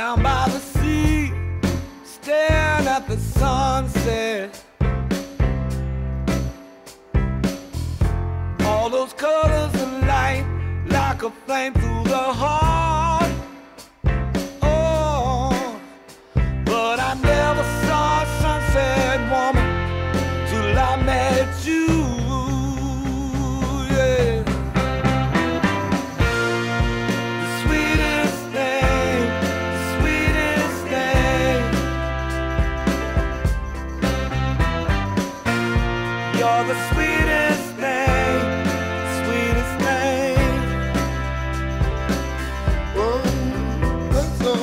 down by the sea, staring at the sunset. All those colors of light, like a flame through the heart. Oh, but I never saw a sunset woman till I met you. Yeah. The sweetest thing, the sweetest thing. You're the sweetest thing, sweetest thing. Oh, so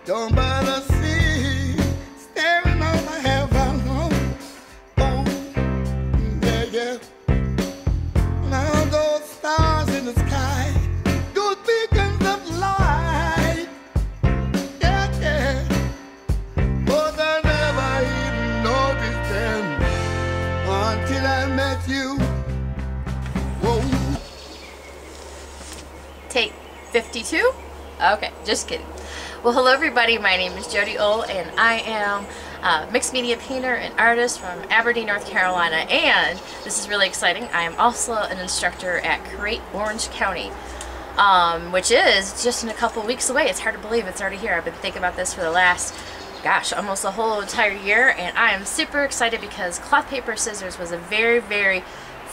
down by the sea, staring on the heaven. Oh, yeah, yeah. Now those stars in the sky, those beacons of light. Yeah, yeah. But I never even noticed them until I met you. Whoa. Take 52? Okay, just kidding. Well, hello everybody, my name is Jodi Ohl and I am a mixed media painter and artist from Aberdeen, North Carolina, and this is really exciting. I am also an instructor at Create Orange County, which is just in a couple weeks away. It's hard to believe it's already here. I've been thinking about this for the last, gosh, almost a whole entire year, and I am super excited because Cloth Paper Scissors was the very, very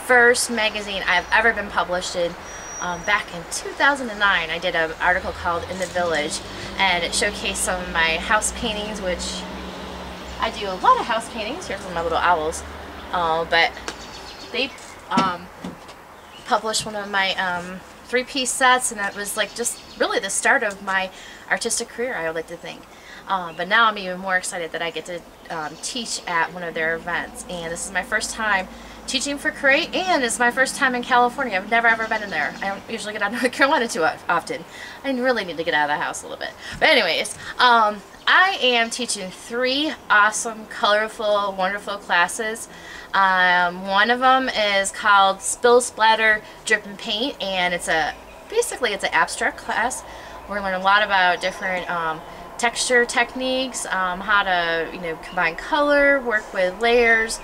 first magazine I've ever been published in. Back in 2009, I did an article called In the Village, and it showcased some of my house paintings, which I do a lot of house paintings. Here's one of my little owls. But they published one of my 3-piece sets, and that was like just really the start of my artistic career, I would like to think. But now I'm even more excited that I get to teach at one of their events, and this is my first time teaching for Create, and it's my first time in California. I've never ever been in there. I don't usually get out of North Carolina too often. I really need to get out of the house a little bit. But anyways, I am teaching 3 awesome, colorful, wonderful classes. One of them is called Spill, Splatter, Drip, and Paint, and it's basically it's an abstract class. We're going to learn a lot about different texture techniques, how to combine color, work with layers,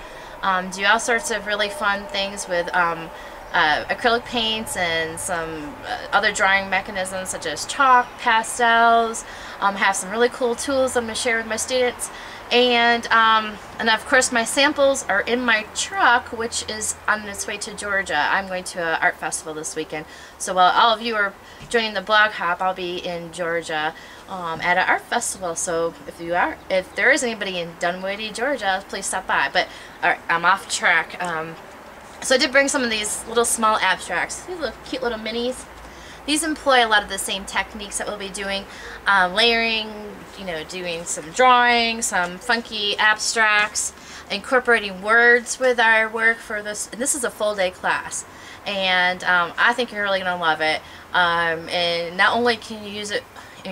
do all sorts of really fun things with acrylic paints and some other drawing mechanisms such as chalk, pastels, have some really cool tools I'm going to share with my students, and of course my samples are in my truck, which is on its way to Georgia. I'm going to an art festival this weekend, so while all of you are joining the blog hop, I'll be in Georgia at an art festival. So if there is anybody in Dunwoody, Georgia, please stop by. But alright, I'm off track. So I did bring some of these little small abstracts, these little cute little minis. These employ a lot of the same techniques that we'll be doing, layering, doing some drawing, some funky abstracts, incorporating words with our work for this. And this is a full day class, and I think you're really going to love it. And not only can you use it,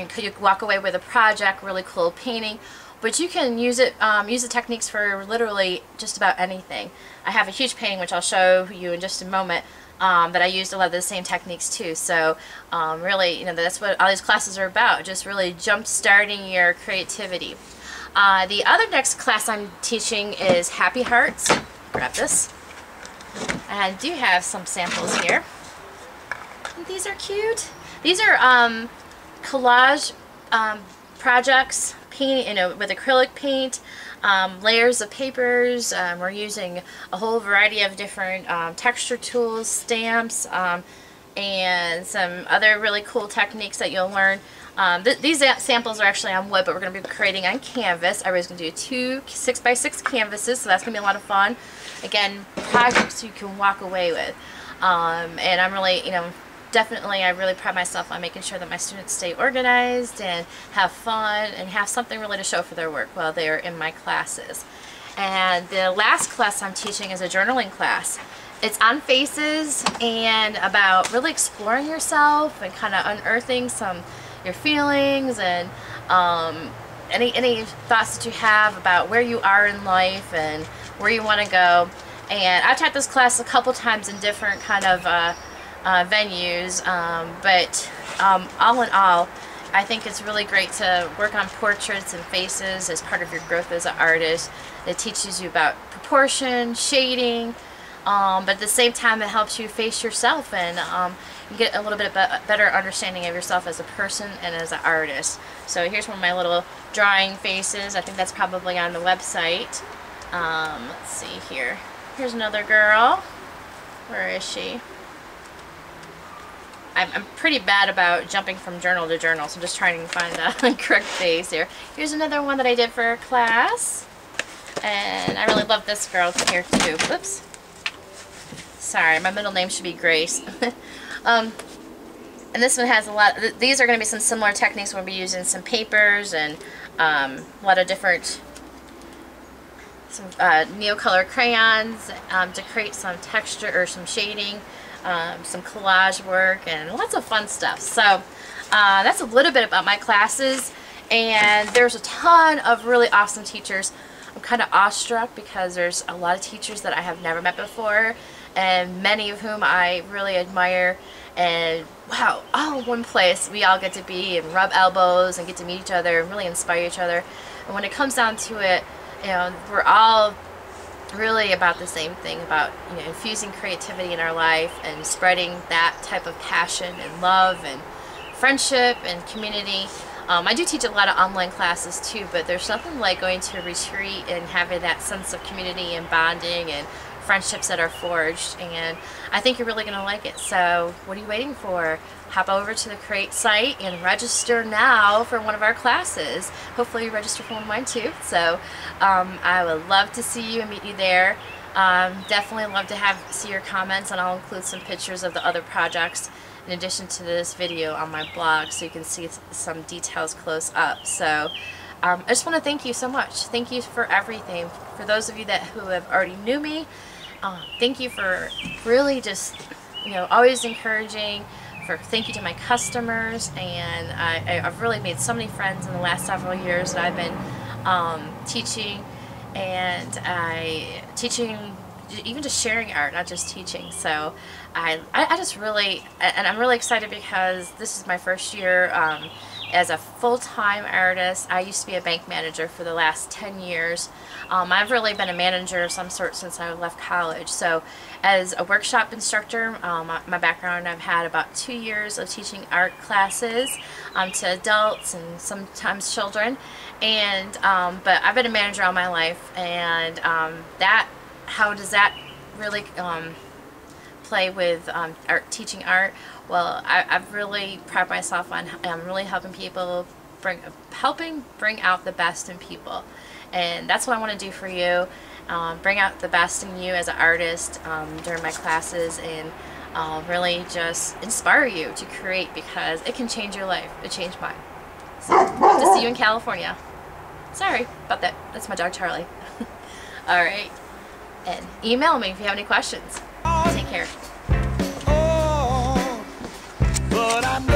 could you walk away with a project, really cool painting, but you can use it, use the techniques for literally just about anything. I have a huge painting which I'll show you in just a moment, that I used a lot of the same techniques too. So really, that's what all these classes are about, just really jump starting your creativity. The other next class I'm teaching is Happy Hearts. Grab this. I do have some samples here. These are cute. These are collage projects, paint, with acrylic paint, layers of papers. We're using a whole variety of different texture tools, stamps, and some other really cool techniques that you'll learn. These samples are actually on wood, but we're going to be creating on canvas. I was going to do 2 6x6 canvases, so that's going to be a lot of fun. Again, projects you can walk away with. And I'm really, definitely, I really pride myself on making sure that my students stay organized and have fun and have something really to show for their work while they're in my classes. And the last class I'm teaching is a journaling class. It's on faces and about really exploring yourself and kind of unearthing your feelings and any thoughts that you have about where you are in life and where you want to go. And I've taught this class a couple times in different kind of venues, but all in all, I think it's really great to work on portraits and faces as part of your growth as an artist. It teaches you about proportion, shading, but at the same time it helps you face yourself and you get a little bit better understanding of yourself as a person and as an artist. So here's one of my little drawing faces. I think that's probably on the website. Let's see here. Here's another girl. Where is she? I'm pretty bad about jumping from journal to journal, so I'm just trying to find the correct face here. Here's another one that I did for class. And I really love this girl here too. Whoops. Sorry, my middle name should be Grace. And this one has a lot, these are going to be some similar techniques. We'll be using some papers and a lot of different Neocolor crayons to create some texture or some shading. Some collage work and lots of fun stuff. So that's a little bit about my classes, and there's a ton of really awesome teachers. I'm kind of awestruck because there's a lot of teachers that I have never met before, and many of whom I really admire, and wow, all in one place we all get to be and rub elbows and get to meet each other and really inspire each other. And when it comes down to it, you know, we're all really about the same thing, about, you know, infusing creativity in our life and spreading that type of passion and love and friendship and community. I do teach a lot of online classes too, but there's nothing like going to a retreat and having that sense of community and bonding and friendships that are forged, and I think you're really going to like it. So what are you waiting for? Hop over to the Create site and register now for one of our classes. Hopefully you register for one of mine too. So I would love to see you and meet you there. Definitely love to see your comments, and I'll include some pictures of the other projects in addition to this video on my blog so you can see some details close up. So I just want to thank you so much. Thank you for everything. For those of you who have already knew me, thank you for really just, you know, always encouraging. Thank you to my customers, and I've really made so many friends in the last several years that I've been teaching, and teaching, even just sharing art, not just teaching. So I just really, and I'm really excited because this is my first year as a full-time artist. I used to be a bank manager for the last 10 years. I've really been a manager of some sort since I left college. So as a workshop instructor, my background, I've had about 2 years of teaching art classes to adults and sometimes children. And but I've been a manager all my life, and how does that really play with teaching art? Well, I've really prided myself on really helping people, bring out the best in people, and that's what I want to do for you. Bring out the best in you as an artist during my classes, and really just inspire you to create, because it can change your life. It changed mine. So hope to see you in California. Sorry about that. That's my dog Charlie. All right, and email me if you have any questions. Take care. But I'm